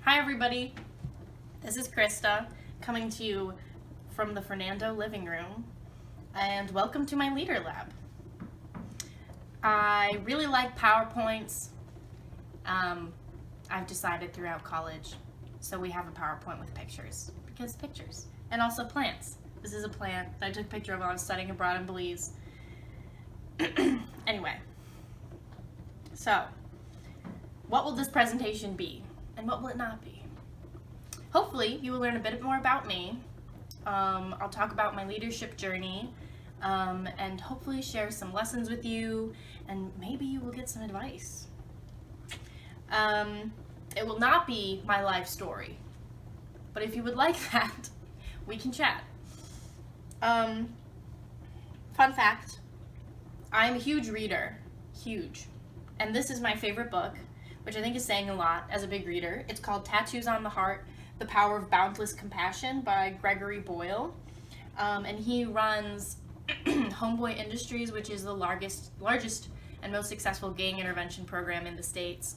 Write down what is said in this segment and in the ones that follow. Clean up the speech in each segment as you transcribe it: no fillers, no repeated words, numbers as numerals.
Hi everybody, this is Krista coming to you from the Fernando living room, and welcome to my Leader Lab. I really like PowerPoints. I've decided throughout college, so we have a PowerPoint with pictures, because pictures, and also plants. This is a plant that I took a picture of while I was studying abroad in Belize. Anyway, so what will this presentation be, and what will it not be? Hopefully, you will learn a bit more about me. I'll talk about my leadership journey, and hopefully share some lessons with you, and maybe you will get some advice. It will not be my life story, but if you would like that, we can chat. Fun fact, I'm a huge reader, huge, and this is my favorite book, which I think is saying a lot as a big reader. It's called Tattoos on the Heart, The Power of Boundless Compassion by Gregory Boyle, and he runs Homeboy Industries, which is the largest and most successful gang intervention program in the States.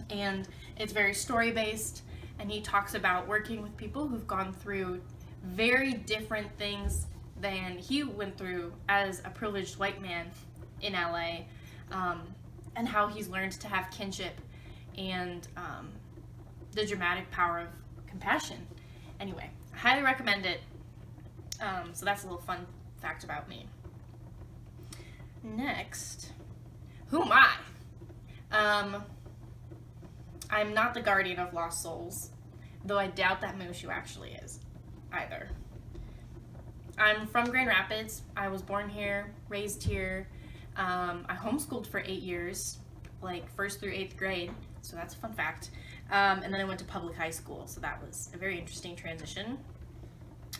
And it's very story-based, and he talks about working with people who've gone through very different things than he went through as a privileged white man in LA, and how he's learned to have kinship and the dramatic power of compassion. Anyway, I highly recommend it. So that's a little fun fact about me. Next, who am I? I'm not the guardian of lost souls, though I doubt that Mushu actually is, either. I'm from Grand Rapids. I was born here, raised here. I homeschooled for 8 years, like 1st through 8th grade, so that's a fun fact. And then I went to public high school, so that was a very interesting transition.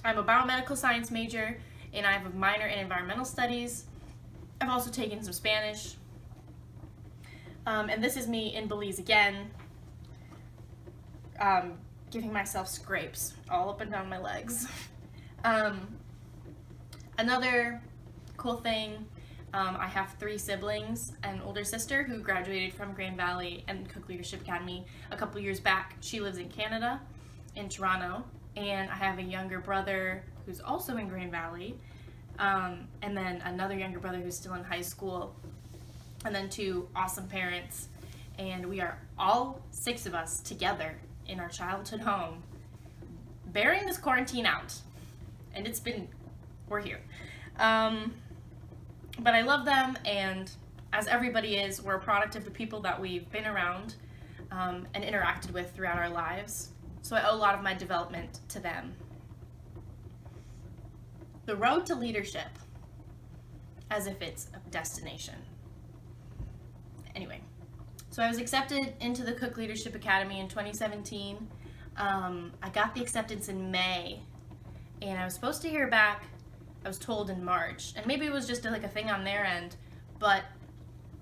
I'm a biomedical science major, and I have a minor in environmental studies. I've also taken some Spanish. And this is me in Belize again, giving myself scrapes all up and down my legs. Another cool thing, I have 3 siblings, an older sister who graduated from Grand Valley and Cook Leadership Academy a couple years back. She lives in Canada, in Toronto, and I have a younger brother who's also in Grand Valley, and then another younger brother who's still in high school, and then 2 awesome parents, and we are all 6 of us together in our childhood home, bearing this quarantine out, and we're here. But I love them, and as everybody is, we're a product of the people that we've been around and interacted with throughout our lives, so I owe a lot of my development to them. The road to leadership, as if it's a destination. Anyway, so I was accepted into the Cook Leadership Academy in 2017. I got the acceptance in May, and I was supposed to hear back, I was told, in March, and maybe it was just like a thing on their end, but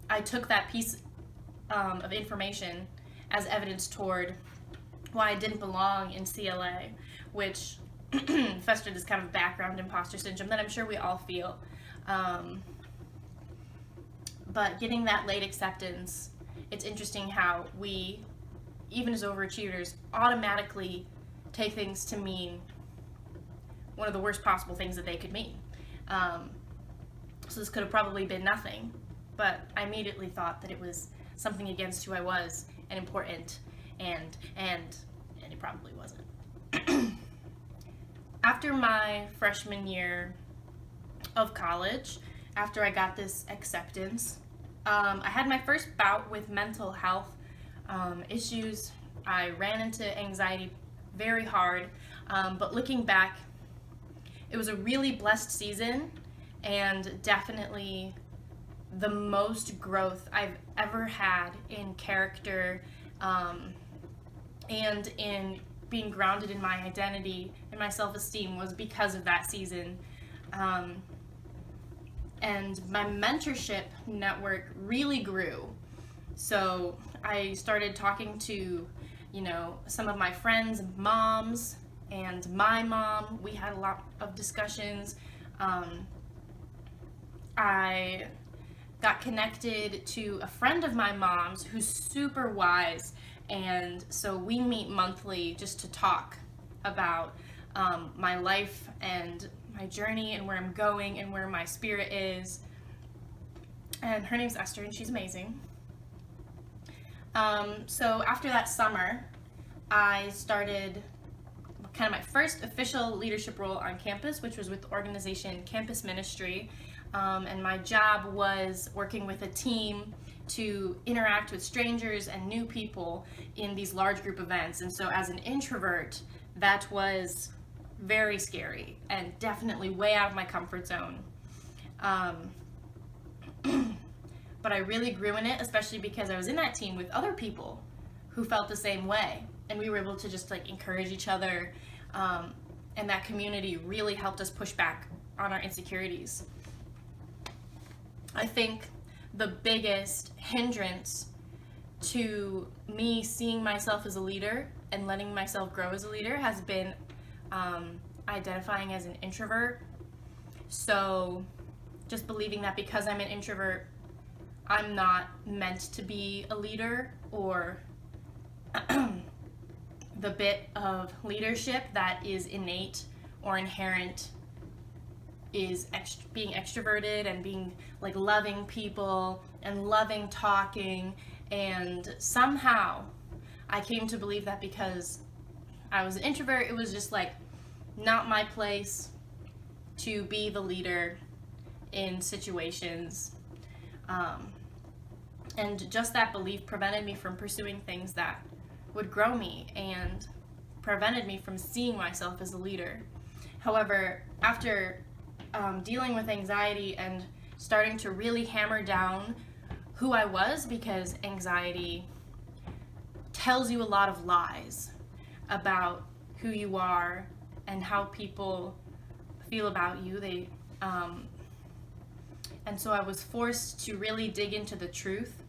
I took that piece of information as evidence toward why I didn't belong in CLA, which festered this kind of background imposter syndrome that I'm sure we all feel. But getting that late acceptance, it's interesting how we, even as overachievers, automatically take things to mean one of the worst possible things that they could mean. So this could have probably been nothing, but I immediately thought that it was something against who I was and important, and it probably wasn't. After my freshman year of college, after I got this acceptance, I had my first bout with mental health issues. I ran into anxiety very hard, but looking back, it was a really blessed season, and definitely the most growth I've ever had in character, and in being grounded in my identity and my self-esteem was because of that season. And my mentorship network really grew. So I started talking to, some of my friends' moms and my mom. We had a lot of discussions. I got connected to a friend of my mom's who's super wise And so we meet monthly just to talk about my life and my journey and where I'm going and where my spirit is. And her name's Esther, and she's amazing. So after that summer, I started kind of my first official leadership role on campus, which was with the organization Campus Ministry. And my job was working with a team to interact with strangers and new people in these large group events. And so as an introvert, that was very scary and definitely way out of my comfort zone. But I really grew in it, especially because I was in that team with other people who felt the same way. And we were able to just like encourage each other. And that community really helped us push back on our insecurities. I think the biggest hindrance to me seeing myself as a leader and letting myself grow as a leader has been identifying as an introvert. So just believing that because I'm an introvert, I'm not meant to be a leader, or the bit of leadership that is innate or inherent is being extroverted and being like loving people and loving talking. And somehow I came to believe that because I was an introvert, it was just like not my place to be the leader in situations. And just that belief prevented me from pursuing things that would grow me and prevented me from seeing myself as a leader. However, after dealing with anxiety and starting to really hammer down who I was, because anxiety tells you a lot of lies about who you are and how people feel about you. And so I was forced to really dig into the truth,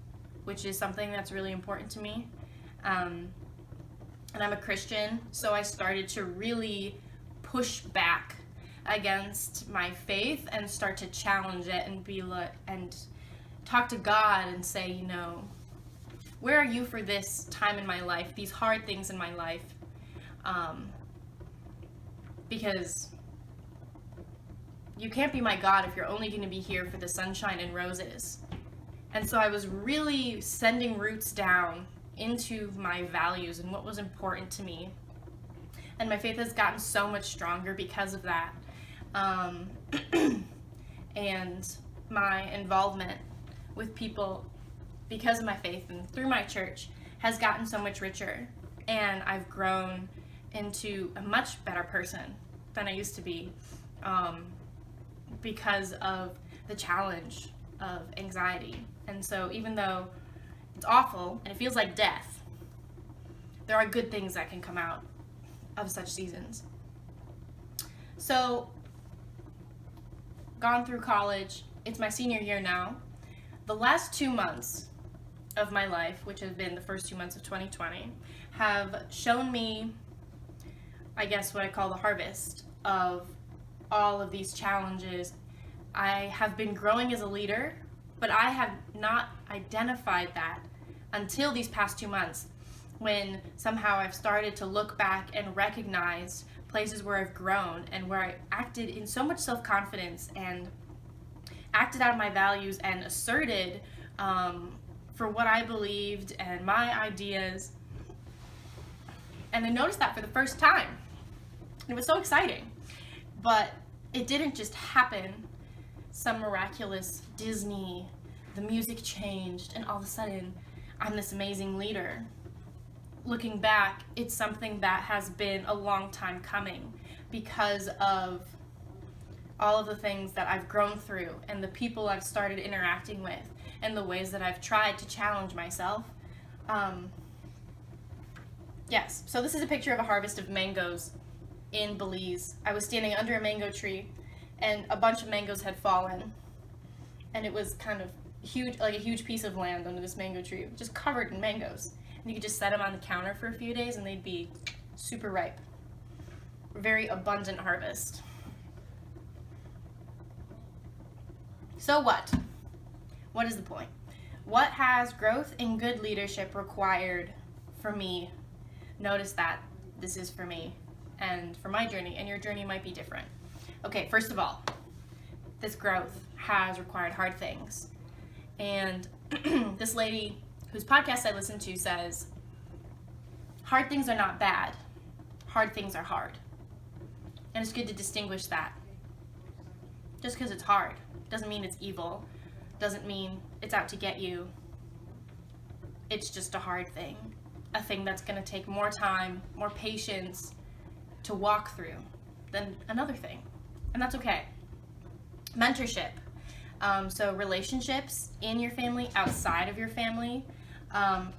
which is something that's really important to me. And I'm a Christian, so I started to really push back against my faith and start to challenge it and and talk to God and say, you know, where are you for this time in my life, these hard things in my life? Because you can't be my God if you're only going to be here for the sunshine and roses. And so I was really sending roots down into my values and what was important to me. And my faith has gotten so much stronger because of that. And my involvement with people because of my faith and through my church has gotten so much richer. And I've grown into a much better person than I used to be, because of the challenge of anxiety. And so even though it's awful and it feels like death, there are good things that can come out of such seasons. So, gone through college, it's my senior year now. The last 2 months of my life, which have been the first 2 months of 2020, have shown me, I guess, what I call the harvest of all of these challenges. I have been growing as a leader, but I have not identified that until these past 2 months, when somehow I've started to look back and recognize places where I've grown and where I acted in so much self-confidence and acted out my values and asserted for what I believed and my ideas. And I noticed that for the first time. It was so exciting. But it didn't just happen, some miraculous Disney, the music changed, and all of a sudden, I'm this amazing leader. Looking back, it's something that has been a long time coming because of all of the things that I've grown through and the people I've started interacting with and the ways that I've tried to challenge myself. Yes, so this is a picture of a harvest of mangoes in Belize. I was standing under a mango tree and a bunch of mangoes had fallen, and it was kind of huge, like a huge piece of land under this mango tree, just covered in mangoes. And you could just set them on the counter for a few days and they'd be super ripe. Very abundant harvest. So what? What is the point? What has growth and good leadership required for me, notice that this is for me and for my journey, and your journey might be different. Okay, first of all, this growth has required hard things. And this lady whose podcast I listen to says, hard things are not bad. Hard things are hard. And it's good to distinguish that. Just because it's hard doesn't mean it's evil. Doesn't mean it's out to get you. It's just a hard thing. A thing that's going to take more time, more patience to walk through than another thing. And that's okay. Mentorship. So relationships in your family, outside of your family,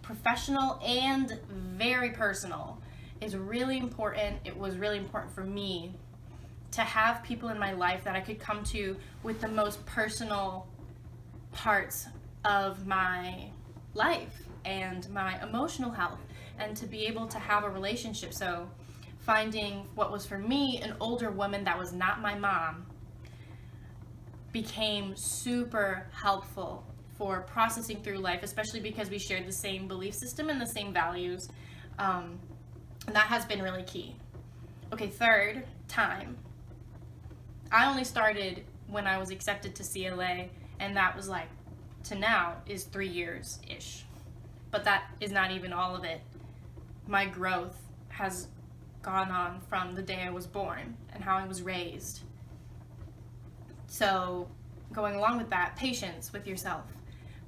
professional and very personal is really important. It was really important for me to have people in my life that I could come to with the most personal parts of my life and my emotional health, and to be able to have a relationship. So finding what was for me an older woman that was not my mom became super helpful for processing through life, especially because we shared the same belief system and the same values. And that has been really key. Okay, third, time. I only started when I was accepted to CLA, and that was like, to now is 3 years-ish. But that is not even all of it. My growth has gone on from the day I was born and how I was raised. So going along with that, patience with yourself,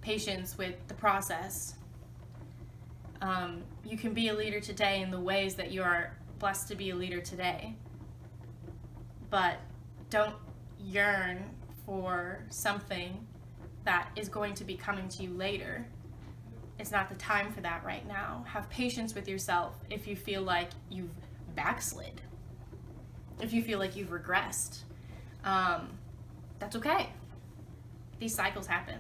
patience with the process. You can be a leader today in the ways that you are blessed to be a leader today, but don't yearn for something that is going to be coming to you later. It's not the time for that right now. Have patience with yourself if you feel like you've backslid, if you feel like you've regressed. That's okay. These cycles happen.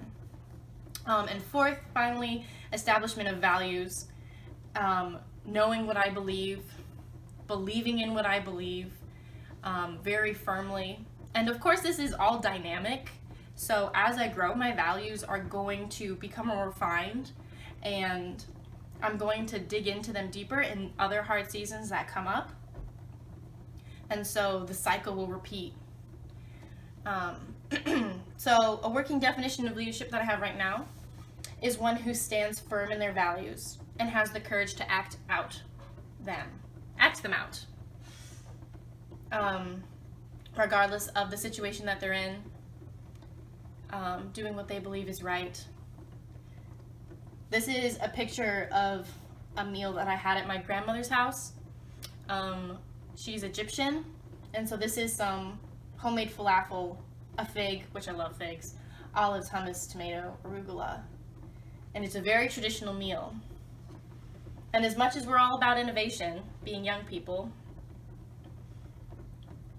And fourth, finally, establishment of values. Knowing what I believe, believing in what I believe very firmly. And of course, this is all dynamic. So as I grow, my values are going to become more refined, and I'm going to dig into them deeper in other hard seasons that come up. And so the cycle will repeat. So a working definition of leadership that I have right now is one who stands firm in their values and has the courage to act them out. Regardless of the situation that they're in, doing what they believe is right. This is a picture of a meal that I had at my grandmother's house. She's Egyptian, and so this is some homemade falafel, a fig, which I love figs, olives, hummus, tomato, arugula. And it's a very traditional meal. And as much as we're all about innovation, being young people,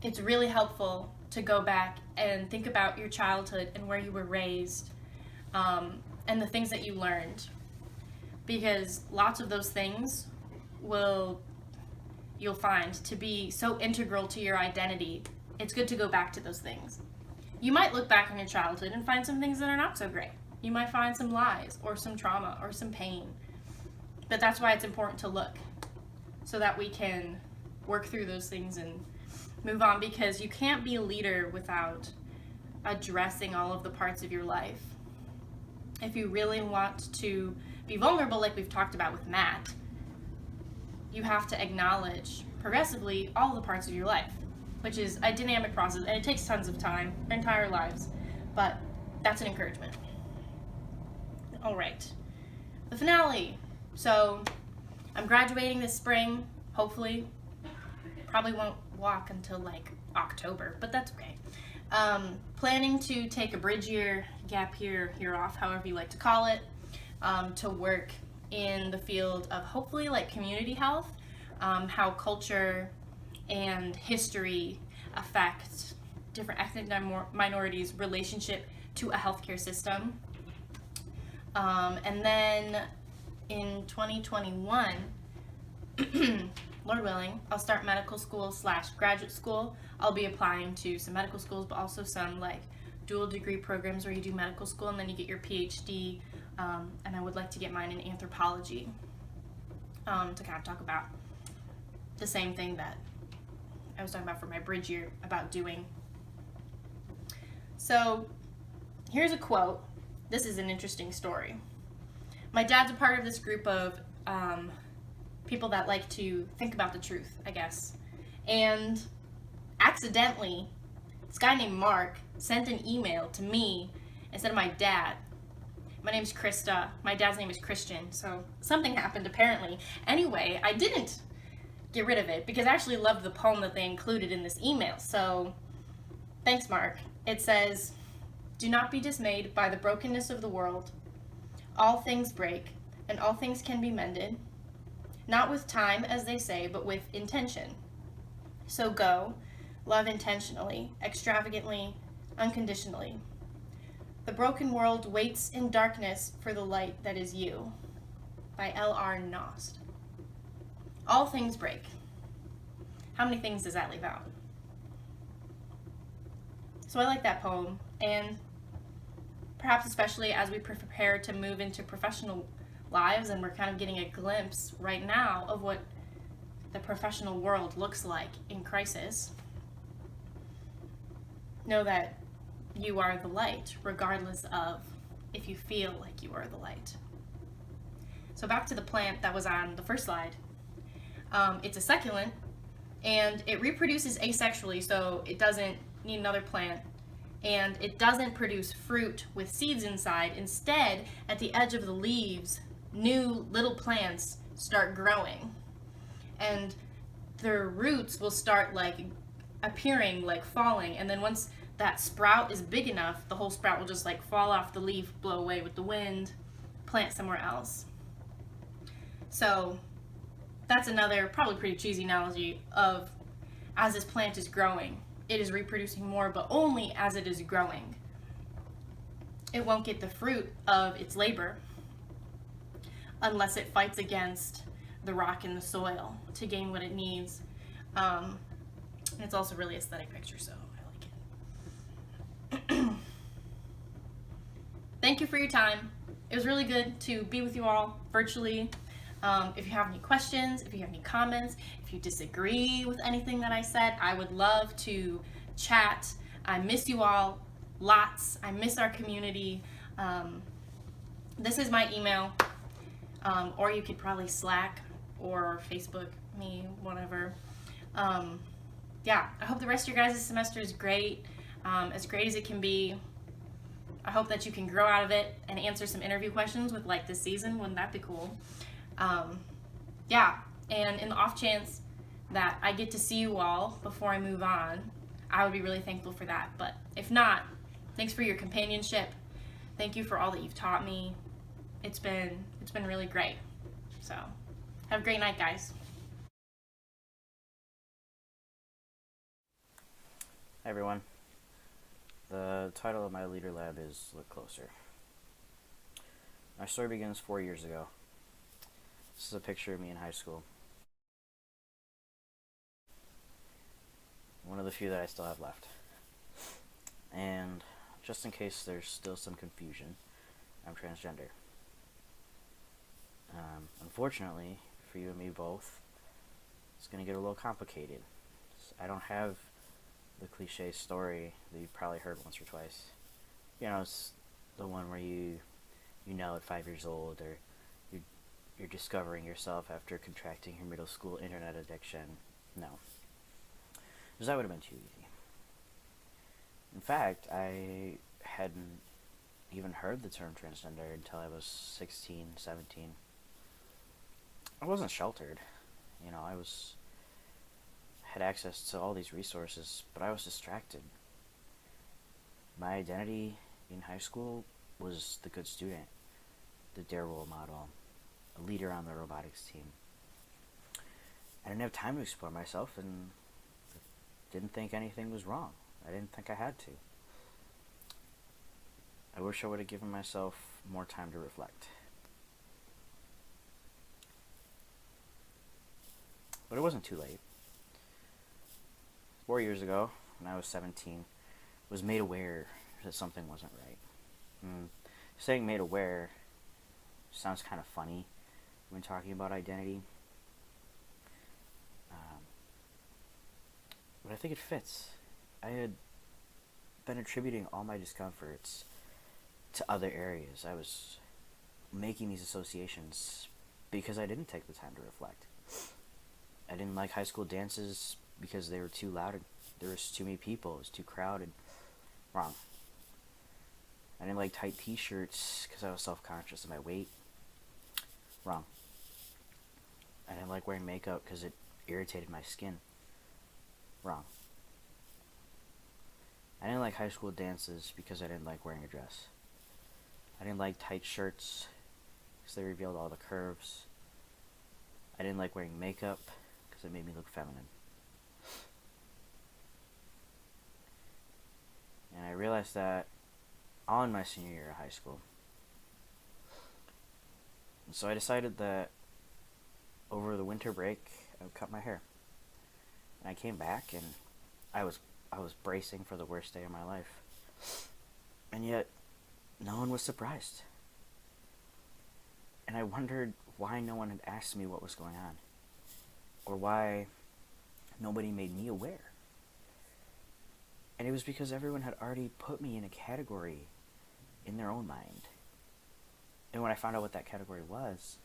it's really helpful to go back and think about your childhood and where you were raised, and the things that you learned. Because lots of those things you'll find to be so integral to your identity. It's good to go back to those things. You might look back on your childhood and find some things that are not so great. You might find some lies or some trauma or some pain. But that's why it's important to look, so that we can work through those things and move on, because you can't be a leader without addressing all of the parts of your life. If you really want to be vulnerable, like we've talked about with Matt, you have to acknowledge progressively all the parts of your life, which is a dynamic process, and it takes tons of time, our entire lives, but that's an encouragement. All right, the finale. So I'm graduating this spring, hopefully. Probably won't walk until like October, but that's okay. Planning to take a bridge year, gap year, year off, however you like to call it, to work in the field of hopefully like community health, how culture and history affect different ethnic minorities' relationship to a healthcare system. And then in 2021, Lord willing, I'll start medical school / graduate school. I'll be applying to some medical schools, but also some like dual degree programs where you do medical school and then you get your PhD. And I would like to get mine in anthropology. to kind of talk about the same thing that I was talking about for my bridge year about doing. So here's a quote. This is an interesting story. My dad's a part of this group of people that like to think about the truth, I guess. And accidentally, this guy named Mark sent an email to me instead of my dad. My name's Krista. My dad's name is Christian. So something happened apparently. Anyway, I didn't get rid of it because I actually loved the poem that they included in this email. So thanks, Mark. It says, "Do not be dismayed by the brokenness of the world. All things break, and all things can be mended. Not with time, as they say, but with intention. So go, love intentionally, extravagantly, unconditionally. The broken world waits in darkness for the light that is you." By L.R. Nost. All things break. How many things does that leave out? So I like that poem, and perhaps especially as we prepare to move into professional lives, and we're kind of getting a glimpse right now of what the professional world looks like in crisis. Know that you are the light, regardless of if you feel like you are the light. So back to the plant that was on the first slide. It's a succulent, and it reproduces asexually, so it doesn't need another plant, and it doesn't produce fruit with seeds inside. Instead, at the edge of the leaves, new little plants start growing, and their roots will start like appearing, like falling, and then once that sprout is big enough, the whole sprout will just like fall off the leaf, blow away with the wind, plant somewhere else. So that's another probably pretty cheesy analogy of, as this plant is growing, it is reproducing more, but only as it is growing. It won't get the fruit of its labor unless it fights against the rock and the soil to gain what it needs. And it's also a really aesthetic picture, so I like it. Thank you for your time. It was really good to be with you all virtually. If you have any questions, if you have any comments, if you disagree with anything that I said, I would love to chat. I miss you all lots. I miss our community. This is my email, or you could probably Slack or Facebook me, whatever. Yeah, I hope the rest of your guys' semester is great as it can be. I hope that you can grow out of it and answer some interview questions with like this season. Wouldn't that be cool? Yeah, and in the off chance that I get to see you all before I move on, I would be really thankful for that. But if not, thanks for your companionship. Thank you for all that you've taught me. It's been really great. So have a great night, guys. Hi everyone. The title of my Leader Lab is Look Closer. My story begins 4 years ago. This is a picture of me in high school. One of the few that I still have left. And just in case there's still some confusion, I'm transgender. Unfortunately, for you and me both, it's going to get a little complicated. I don't have the cliche story that you've probably heard once or twice. You know, it's the one where you know at 5 years old, or you're discovering yourself after contracting your middle school internet addiction. No. Because that would have been too easy. In fact, I hadn't even heard the term transgender until I was 16, 17. I wasn't sheltered. You know, had access to all these resources, but I was distracted. My identity in high school was the good student, the dare role model, a leader on the robotics team. I didn't have time to explore myself, and didn't think anything was wrong. I didn't think I had to. I wish I would have given myself more time to reflect. But it wasn't too late. 4 years ago, when I was 17, was made aware that something wasn't right. Saying made aware sounds kind of funny when talking about identity, but I think it fits. I had been attributing all my discomforts to other areas. I was making these associations because I didn't take the time to reflect. I didn't like high school dances because they were too loud. There was too many people. It was too crowded. Wrong. I didn't like tight t-shirts because I was self-conscious of my weight. Wrong. I didn't like wearing makeup because it irritated my skin. Wrong. I didn't like high school dances because I didn't like wearing a dress. I didn't like tight shirts because they revealed all the curves. I didn't like wearing makeup because it made me look feminine. And I realized that all in my senior year of high school. And so I decided that over the winter break, I would cut my hair. And I came back and I was bracing for the worst day of my life. And yet, no one was surprised. And I wondered why no one had asked me what was going on. Or why nobody made me aware. And it was because everyone had already put me in a category in their own mind. And when I found out what that category was,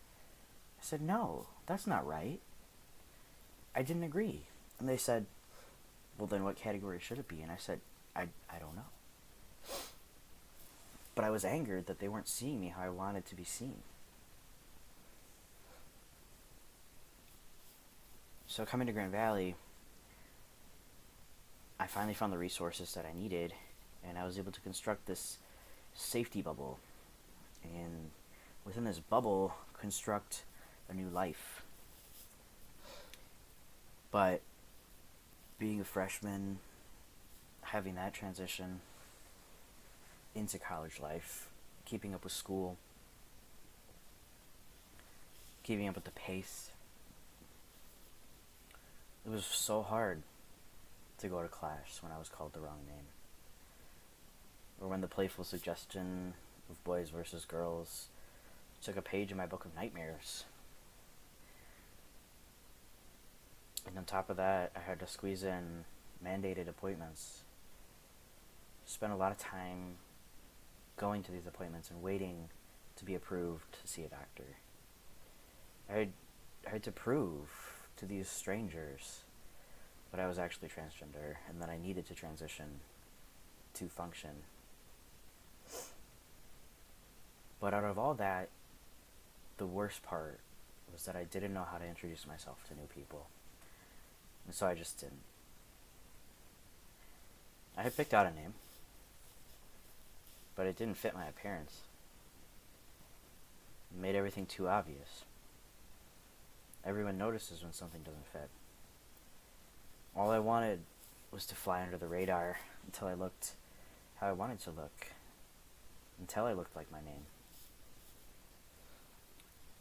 I said, no, that's not right. I didn't agree. And they said, well, then what category should it be? And I said, I don't know. But I was angered that they weren't seeing me how I wanted to be seen. So coming to Grand Valley, I finally found the resources that I needed, and I was able to construct this safety bubble. And within this bubble, construct a new life. But being a freshman, having that transition into college life, keeping up with school, keeping up with the pace, it was so hard to go to class when I was called the wrong name. Or when the playful suggestion of boys versus girls took a page in my book of nightmares. And on top of that, I had to squeeze in mandated appointments. Spent a lot of time going to these appointments and waiting to be approved to see a doctor. I had to prove to these strangers that I was actually transgender and that I needed to transition to function. But out of all that, the worst part was that I didn't know how to introduce myself to new people. And so I just didn't. I had picked out a name, but it didn't fit my appearance. It made everything too obvious. Everyone notices when something doesn't fit. All I wanted was to fly under the radar until I looked how I wanted to look. Until I looked like my name.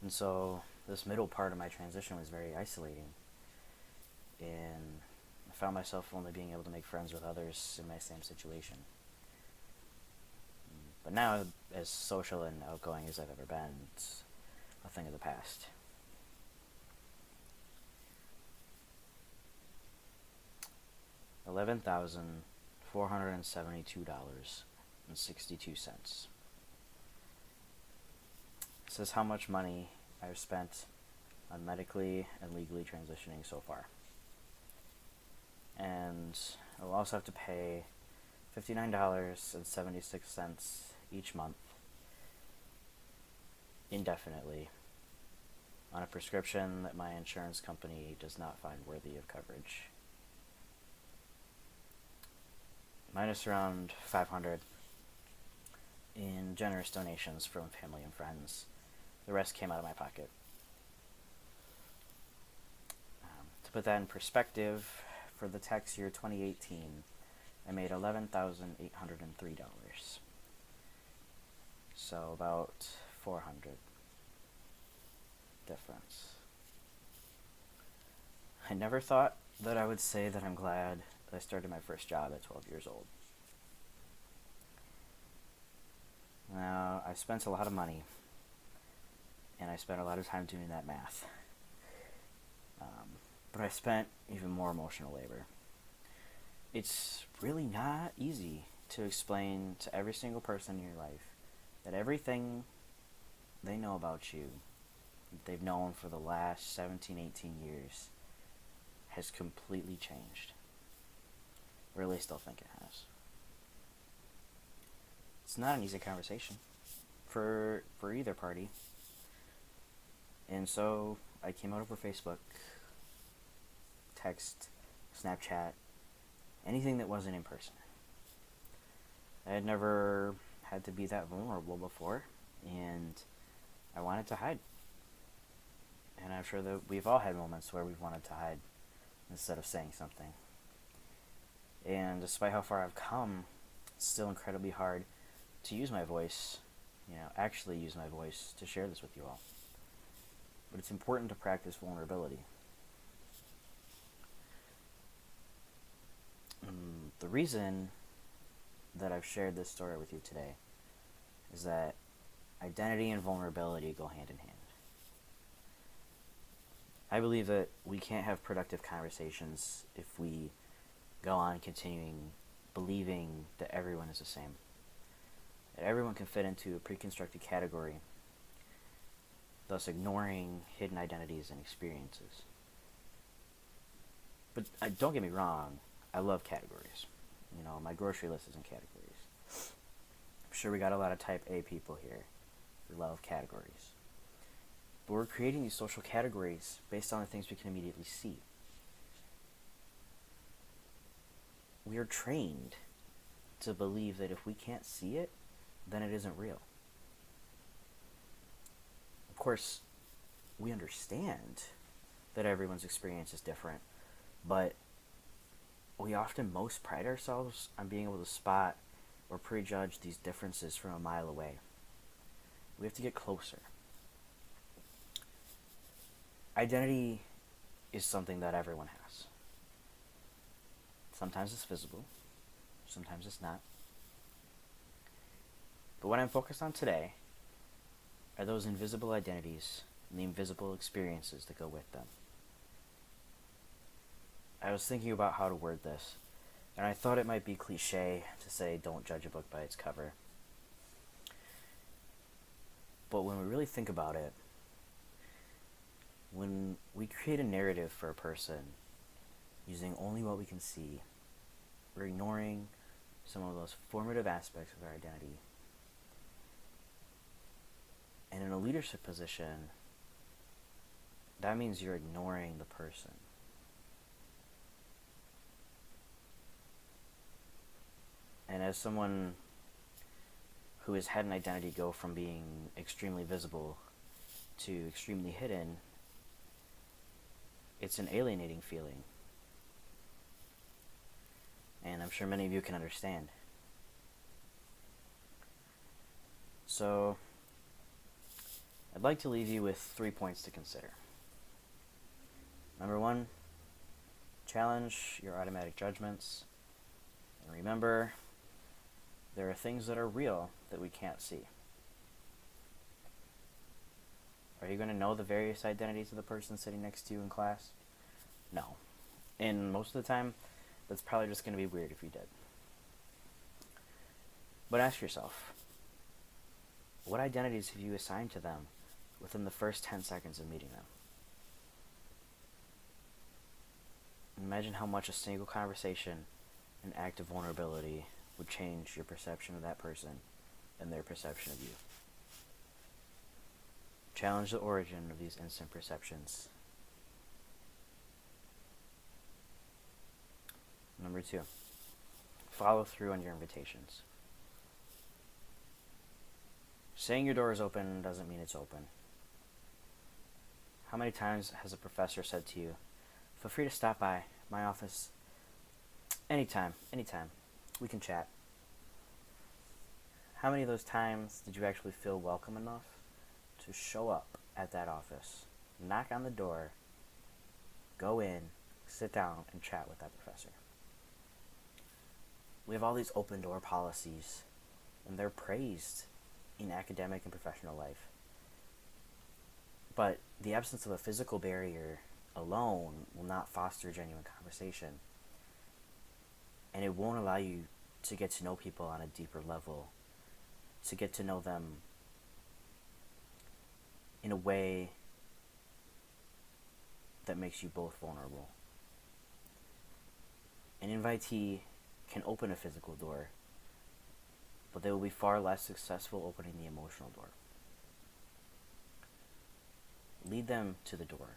And so this middle part of my transition was very isolating. And I found myself only being able to make friends with others in my same situation. But now, as social and outgoing as I've ever been, it's a thing of the past. $11,472.62. This is how much money I've spent on medically and legally transitioning so far. And I'll also have to pay $59.76 each month, indefinitely, on a prescription that my insurance company does not find worthy of coverage. Minus around $500 in generous donations from family and friends. The rest came out of my pocket. To put that in perspective, for the tax year 2018, I made $11,803. So about $400 difference. I never thought that I would say that I'm glad that I started my first job at 12 years old. Now, I spent a lot of money, and I spent a lot of time doing that math. But I spent even more emotional labor. it's really not easy to explain to every single person in your life that everything they know about you, that they've known for the last 17, 18 years, has completely changed. Or at least they'll think it has. It's not an easy conversation for either party. And so I came out over Facebook, text, Snapchat, anything that wasn't in person. I had never had to be that vulnerable before, and I wanted to hide. And I'm sure that we've all had moments where we've wanted to hide instead of saying something. And despite how far I've come, it's still incredibly hard to use my voice, actually use my voice to share this with you all. But it's important to practice vulnerability. The reason that I've shared this story with you today is that identity and vulnerability go hand in hand. I believe that we can't have productive conversations if we go on continuing believing that everyone is the same. That everyone can fit into a pre-constructed category, thus ignoring hidden identities and experiences. But don't get me wrong, I love categories. My grocery list is in categories. I'm sure we got a lot of type A people here who love categories. But we're creating these social categories based on the things we can immediately see. We are trained to believe that if we can't see it, then it isn't real. Of course, we understand that everyone's experience is different, but we often most pride ourselves on being able to spot or prejudge these differences from a mile away. We have to get closer. Identity is something that everyone has. Sometimes it's visible, sometimes it's not. But what I'm focused on today are those invisible identities and the invisible experiences that go with them. I was thinking about how to word this, and I thought it might be cliche to say don't judge a book by its cover. But when we really think about it, when we create a narrative for a person using only what we can see, we're ignoring some of those formative aspects of our identity. And in a leadership position, that means you're ignoring the person. And as someone who has had an identity go from being extremely visible to extremely hidden, it's an alienating feeling. And I'm sure many of you can understand. So, I'd like to leave you with 3 points to consider. Number 1, challenge your automatic judgments. And remember, there are things that are real that we can't see. Are you going to know the various identities of the person sitting next to you in class? No. And most of the time, that's probably just going to be weird if you did. But ask yourself, what identities have you assigned to them within the first 10 seconds of meeting them? Imagine how much a single conversation, an act of vulnerability, would change your perception of that person and their perception of you. Challenge the origin of these instant perceptions. Number 2, follow through on your invitations. Saying your door is open doesn't mean it's open. How many times has a professor said to you, feel free to stop by my office anytime, we can chat? How many of those times did you actually feel welcome enough to show up at that office, knock on the door, go in, sit down, and chat with that professor? We have all these open door policies, and they're praised in academic and professional life. But the absence of a physical barrier alone will not foster genuine conversation. and it won't allow you to get to know people on a deeper level, to get to know them in a way that makes you both vulnerable. An invitee can open a physical door, but they will be far less successful opening the emotional door. Lead them to the door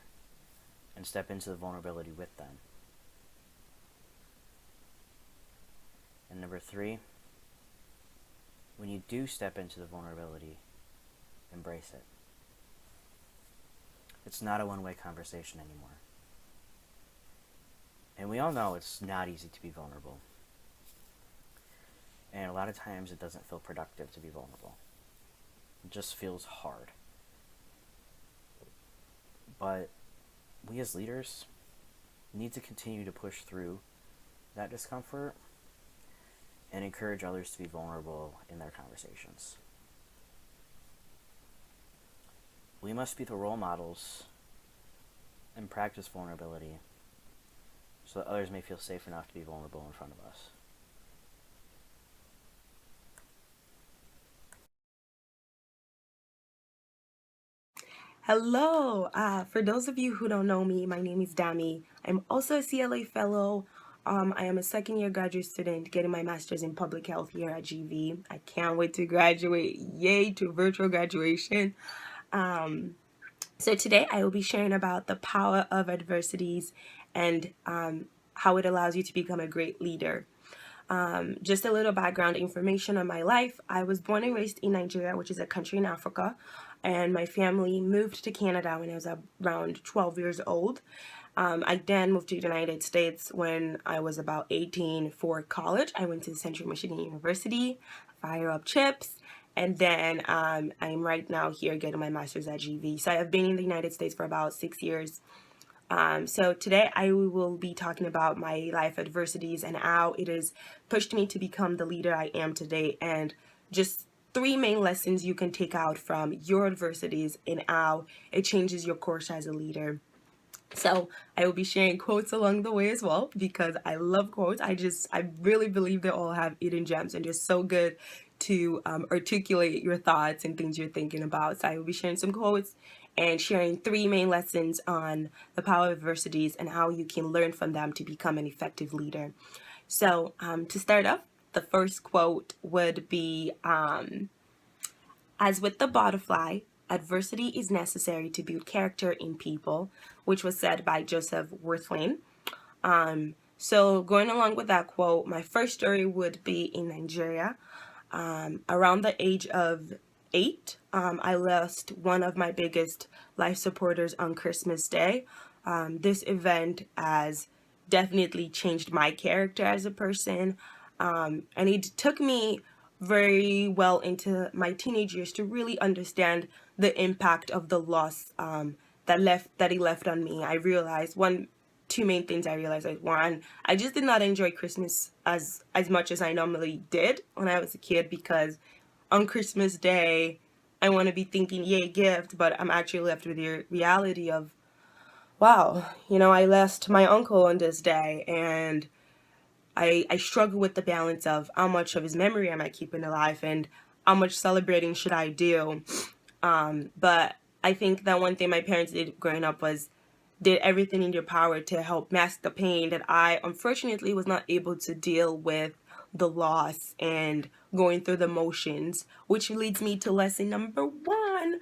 and step into the vulnerability with them. And number 3, when you do step into the vulnerability, embrace it. It's not a one-way conversation anymore. And we all know it's not easy to be vulnerable. And a lot of times it doesn't feel productive to be vulnerable. It just feels hard. But we as leaders need to continue to push through that discomfort and encourage others to be vulnerable in their conversations. We must be the role models and practice vulnerability so that others may feel safe enough to be vulnerable in front of us. Hello. For those of you who don't know me, my name is Dami. I'm also a CLA fellow. I am a second-year graduate student getting my master's in public health here at GV. I can't wait to graduate. Yay to virtual graduation. So today I will be sharing about the power of adversities and how it allows you to become a great leader. Just a little background information on my life. I was born and raised in Nigeria, which is a country in Africa, and my family moved to Canada when I was around 12 years old. I then moved to the United States when I was about 18 for college. I went to Central Michigan University, fire up chips, and then I'm right now here getting my master's at GV. So I have been in the United States for about 6 years. So today I will be talking about my life adversities and how it has pushed me to become the leader I am today, and just 3 main lessons you can take out from your adversities and how it changes your course as a leader. So I will be sharing quotes along the way as well, because I love quotes. I really believe they all have hidden gems and just so good to articulate your thoughts and things you're thinking about. So I will be sharing some quotes and sharing 3 main lessons on the power of adversities and how you can learn from them to become an effective leader. So to start off, the first quote would be, as with the butterfly, adversity is necessary to build character in people, which was said by Joseph Wirthlin. So going along with that quote, my first story would be in Nigeria. Around the age of 8, I lost one of my biggest life supporters on Christmas Day. This event has definitely changed my character as a person, and it took me very well into my teenage years to really understand the impact of the loss that he left on me. I realized 2 main things I realized. Like, one, I just did not enjoy Christmas as much as I normally did when I was a kid, because on Christmas Day I want to be thinking yay gift, but I'm actually left with the reality of, wow, I lost my uncle on this day, and I struggle with the balance of how much of his memory am I keeping alive and how much celebrating should I do. But I think that one thing my parents did growing up was did everything in their power to help mask the pain that I unfortunately was not able to deal with, the loss and going through the motions, which leads me to lesson number 1.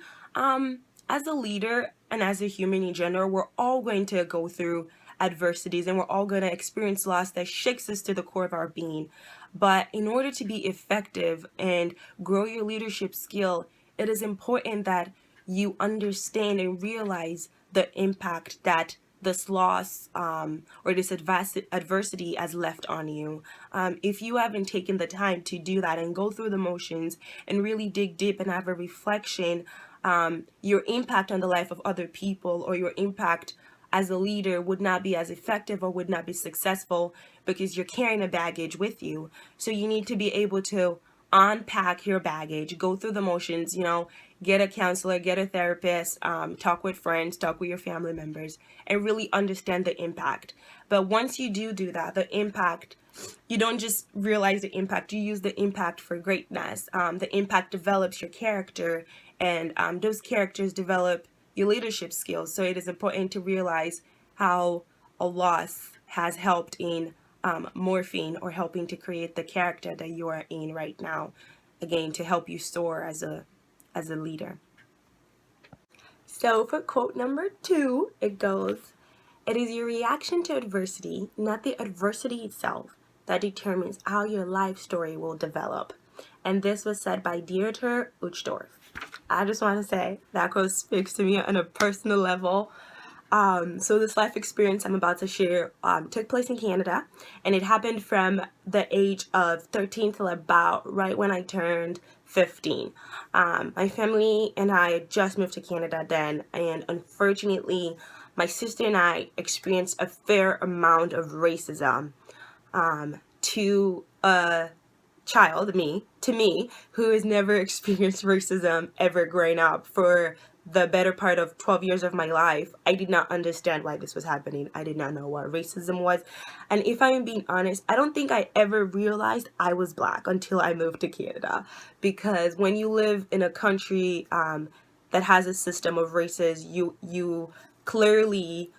As a leader and as a human in general, we're all going to go through adversities and we're all going to experience loss that shakes us to the core of our being. But in order to be effective and grow your leadership skill, it is important that you understand and realize the impact that this loss or this adversity has left on you. If you haven't taken the time to do that and go through the motions and really dig deep and have a reflection, your impact on the life of other people or your impact as a leader would not be as effective or would not be successful, because you're carrying a baggage with you. So you need to be able to unpack your baggage, go through the motions, get a counselor, get a therapist, talk with friends, talk with your family members, and really understand the impact. But once you do that, the impact you don't just realize the impact, you use the impact for greatness. The impact develops your character, and those characters develop your leadership skills. So it is important to realize how a loss has helped in morphing or helping to create the character that you are in right now, again, to help you soar as a leader. So for quote number 2, it goes, "It is your reaction to adversity, not the adversity itself, that determines how your life story will develop." And this was said by Dieter Uchtdorf. I just want to say that quote speaks to me on a personal level. So this life experience I'm about to share took place in Canada, and it happened from the age of 13 till about right when I turned 15. My family and I just moved to Canada then, and unfortunately, my sister and I experienced a fair amount of racism to a child, to me, who has never experienced racism ever growing up. For the better part of 12 years of my life, I did not understand why this was happening. I did not know what racism was. And if I'm being honest, I don't think I ever realized I was Black until I moved to Canada. Because when you live in a country that has a system of races, you clearly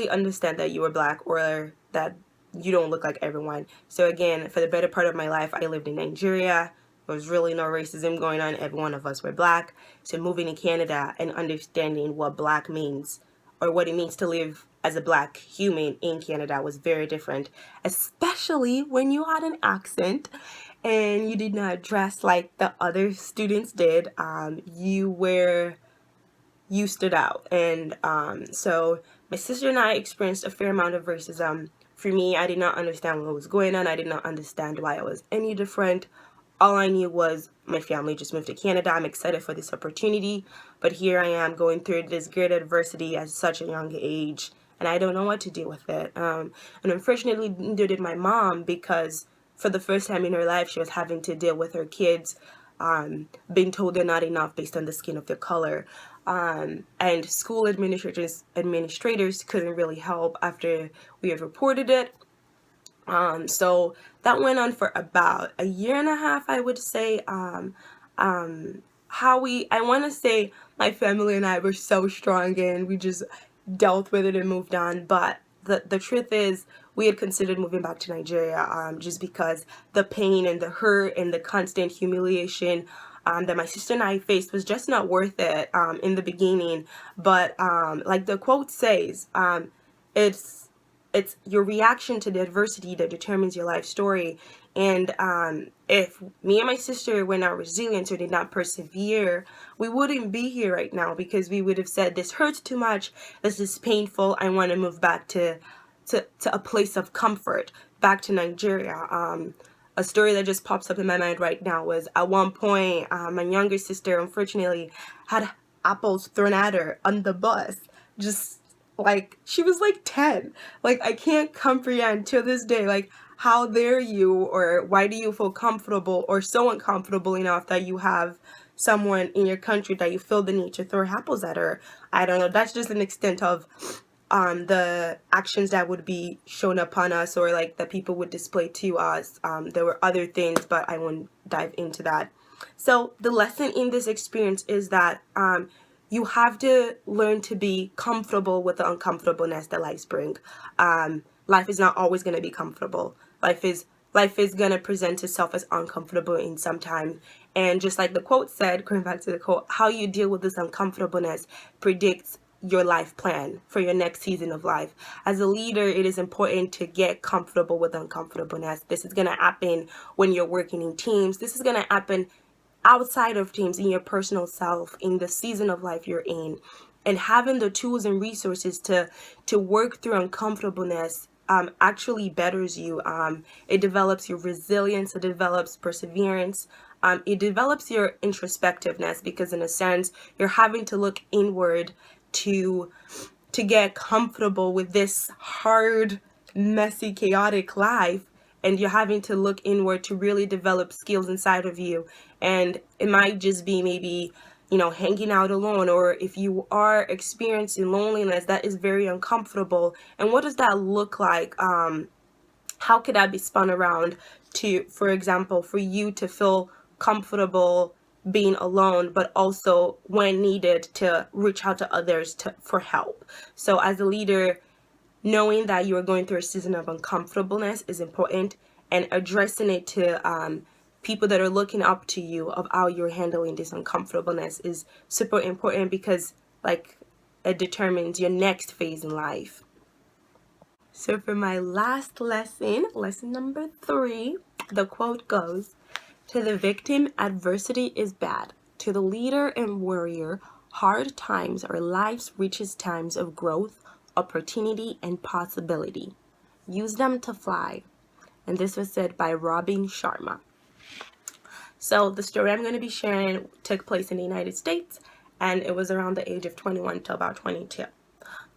understand that you are Black, or that you don't look like everyone. So again, for the better part of my life, I lived in Nigeria. There was really no racism going on. Every one of us were Black. So moving to Canada and understanding what Black means, or what it means to live as a Black human in Canada, was very different, especially when you had an accent and you did not dress like the other students did. You stood out. And so my sister and I experienced a fair amount of racism. For me, I did not understand what was going on. I did not understand why I was any different. All I knew was my family just moved to Canada. I'm excited for this opportunity, but here I am going through this great adversity at such a young age, and I don't know what to do with it. And unfortunately, neither did my mom, because for the first time in her life, she was having to deal with her kids being told they're not enough based on the skin of their color. And school administrators couldn't really help after we had reported it. So that went on for about a year and a half, I would say. I want to say my family and I were so strong, and we just dealt with it and moved on. But the truth is, we had considered moving back to Nigeria, just because the pain and the hurt and the constant humiliation that my sister and I faced was just not worth it in the beginning. But like the quote says, it's your reaction to the adversity that determines your life story. And if me and my sister were not resilient or did not persevere, we wouldn't be here right now, because we would have said, this hurts too much, this is painful, I want to move back to a place of comfort, back to Nigeria. A story that just pops up in my mind right now was, at one point, my younger sister unfortunately had apples thrown at her on the bus. Just like, she was like 10. Like, I can't comprehend to this day, like, how dare you, or why do you feel comfortable or so uncomfortable enough that you have someone in your country that you feel the need to throw apples at her? I don't know. That's just an extent of the actions that would be shown upon us, or like that people would display to us. There were other things, but I won't dive into that. So the lesson in this experience is that you have to learn to be comfortable with the uncomfortableness that life brings. Life is not always going to be comfortable. Life is going to present itself as uncomfortable in some time. And just like the quote said, going back to the quote, how you deal with this uncomfortableness predicts your life plan for your next season of life. As a leader, it is important to get comfortable with uncomfortableness. This is going to happen when you're working in teams. This is going to happen outside of teams, in your personal self, in the season of life you're in. And having the tools and resources to work through uncomfortableness actually betters you. It develops your resilience, it develops perseverance, it develops your introspectiveness, because in a sense, you're having to look inward to get comfortable with this hard, messy, chaotic life. And you're having to look inward to really develop skills inside of you. And it might just be maybe hanging out alone, or if you are experiencing loneliness, that is very uncomfortable. And what does that look like? How could that be spun around to, for example, for you to feel comfortable being alone, but also when needed to reach out to others for help? So as a leader, knowing that you are going through a season of uncomfortableness is important, and addressing it to people that are looking up to you of how you're handling this uncomfortableness is super important, because like it determines your next phase in life. So for my last lesson, lesson number 3, the quote goes, "To the victim, adversity is bad. To the leader and warrior, hard times are life's richest times of growth, opportunity, and possibility. Use them to fly." And this was said by Robin Sharma. So the story I'm going to be sharing took place in the United States, and it was around the age of 21 to about 22.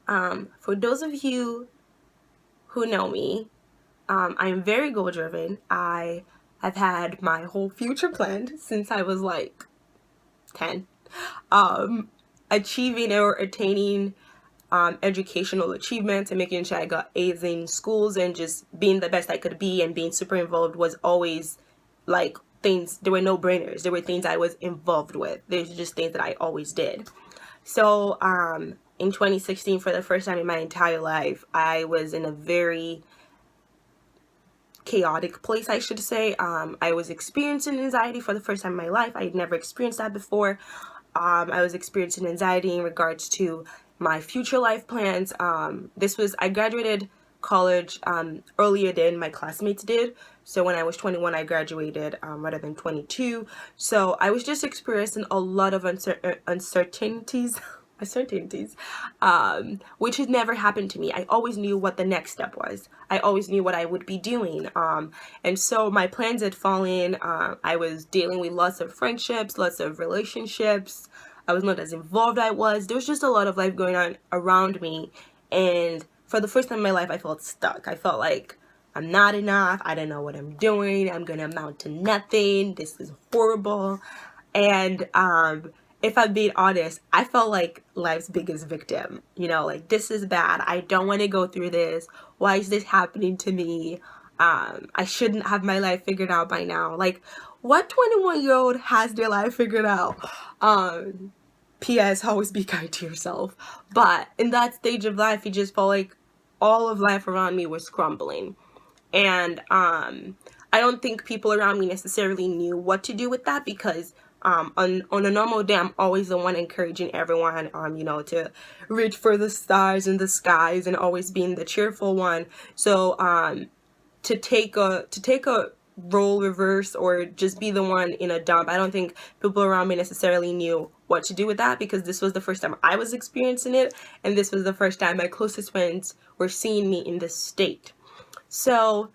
For those of you who know me, I am very goal-driven. I have had my whole future planned since I was like 10. Achieving or attaining educational achievements and making sure I got A's in schools and just being the best I could be and being super involved was always like things. There were no brainers. There were things I was involved with. There's just things that I always did. So in 2016, for the first time in my entire life, I was in a very chaotic place, I should say. I was experiencing anxiety for the first time in my life. I had never experienced that before. I was experiencing anxiety in regards to my future life plans. I graduated college earlier than my classmates did. So when I was 21, I graduated rather than 22. So I was just experiencing a lot of uncertainties, which had never happened to me. I always knew what the next step was. I always knew what I would be doing. And so my plans had fallen. I was dealing with lots of friendships, lots of relationships. I was not as involved as I was. There was just a lot of life going on around me. And for the first time in my life, I felt stuck. I felt like I'm not enough. I don't know what I'm doing. I'm going to amount to nothing. This is horrible. And if I'm being honest, I felt like life's biggest victim. Like, this is bad. I don't want to go through this. Why is this happening to me? I shouldn't have my life figured out by now. Like, what 21-year-old has their life figured out? P.S. Always be kind to yourself. But in that stage of life, it just felt like all of life around me was crumbling. And I don't think people around me necessarily knew what to do with that, because on a normal day, I'm always the one encouraging everyone, to reach for the stars and the skies and always being the cheerful one. So to take a role reverse or just be the one in a dump, I don't think people around me necessarily knew what to do with that, because this was the first time I was experiencing it, and this was the first time my closest friends were seeing me in this state. So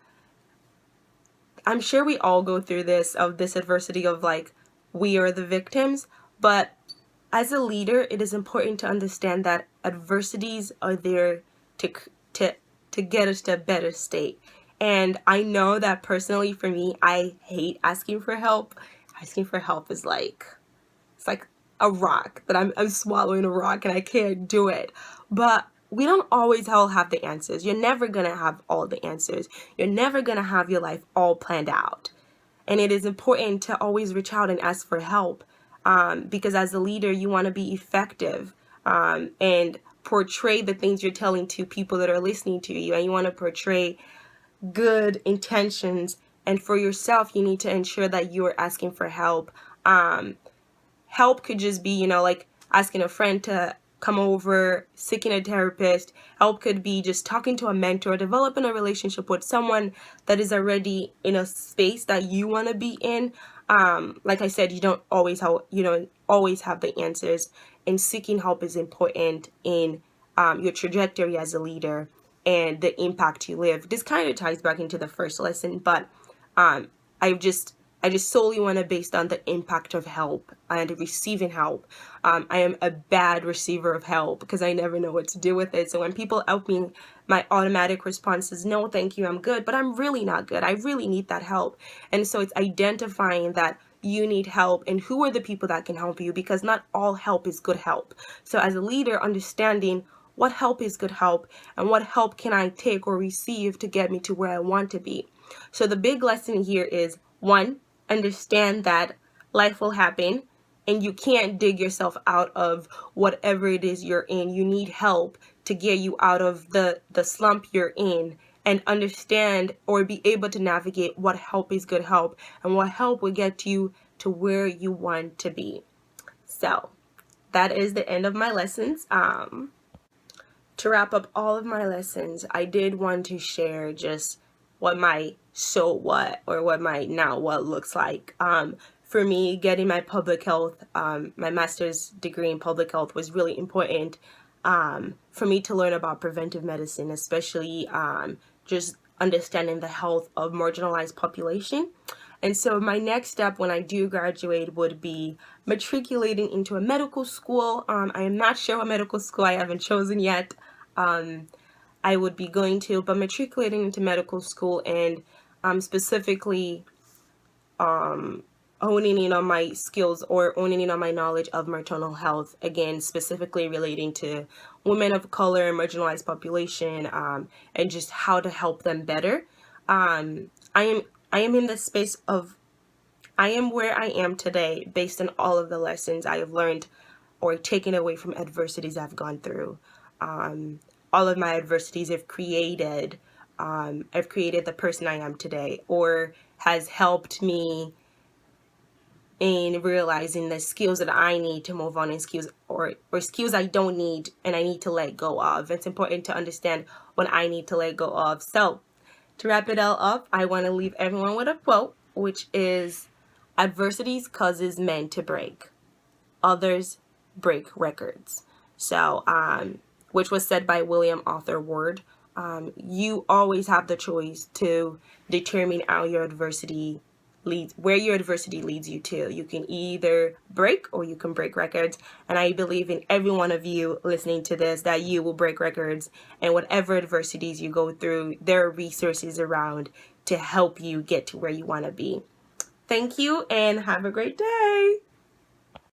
I'm sure we all go through this adversity of like, we are the victims, but as a leader, it is important to understand that adversities are there to get us to a better state. And I know that personally for me, I hate asking for help. Asking for help is like, it's like a rock that I'm swallowing a rock and I can't do it. But we don't always all have the answers. You're never gonna have all the answers. You're never gonna have your life all planned out. And it is important to always reach out and ask for help, because as a leader, you want to be effective and portray the things you're telling to people that are listening to you. And you want to portray good intentions. And for yourself, you need to ensure that you're asking for help. Help could just be, like asking a friend to come over, seeking a therapist. Help could be just talking to a mentor, developing a relationship with someone that is already in a space that you want to be in. Like I said, you don't always have the answers, and seeking help is important in your trajectory as a leader and the impact you live. This kind of ties back into the first lesson, but I just solely want to based on the impact of help and receiving help. I am a bad receiver of help because I never know what to do with it. So when people help me, my automatic response is, no, thank you, I'm good. But I'm really not good. I really need that help. And so it's identifying that you need help and who are the people that can help you, because not all help is good help. So as a leader, understanding what help is good help and what help can I take or receive to get me to where I want to be. So the big lesson here is, one, understand that life will happen and you can't dig yourself out of whatever it is you're in. You need help to get you out of the slump you're in, and understand or be able to navigate what help is good help and what help will get you to where you want to be. So that is the end of my lessons. To wrap up all of my lessons, I did want to share just what my so what or what my now what looks like. For me, getting my public health, my master's degree in public health was really important for me to learn about preventive medicine, especially just understanding the health of marginalized population. And so my next step when I do graduate would be matriculating into a medical school. I am not sure what medical school, I haven't chosen yet. I would be going to, but matriculating into medical school and specifically honing in on my skills or honing in on my knowledge of maternal health, again, specifically relating to women of color, marginalized population, and just how to help them better. I am in the space of, I am where I am today based on all of the lessons I have learned or taken away from adversities I've gone through. All of my adversities have created the person I am today, or has helped me in realizing the skills that I need to move on, and skills or skills I don't need and I need to let go of. It's important to understand what I need to let go of. So to wrap it all up, I want to leave everyone with a quote, which is, adversities causes men to break, others break records. So which was said by William Arthur Ward. You always have the choice to determine how your adversity leads, where your adversity leads you to. You can either break or you can break records. And I believe in every one of you listening to this that you will break records. And whatever adversities you go through, there are resources around to help you get to where you want to be. Thank you and have a great day.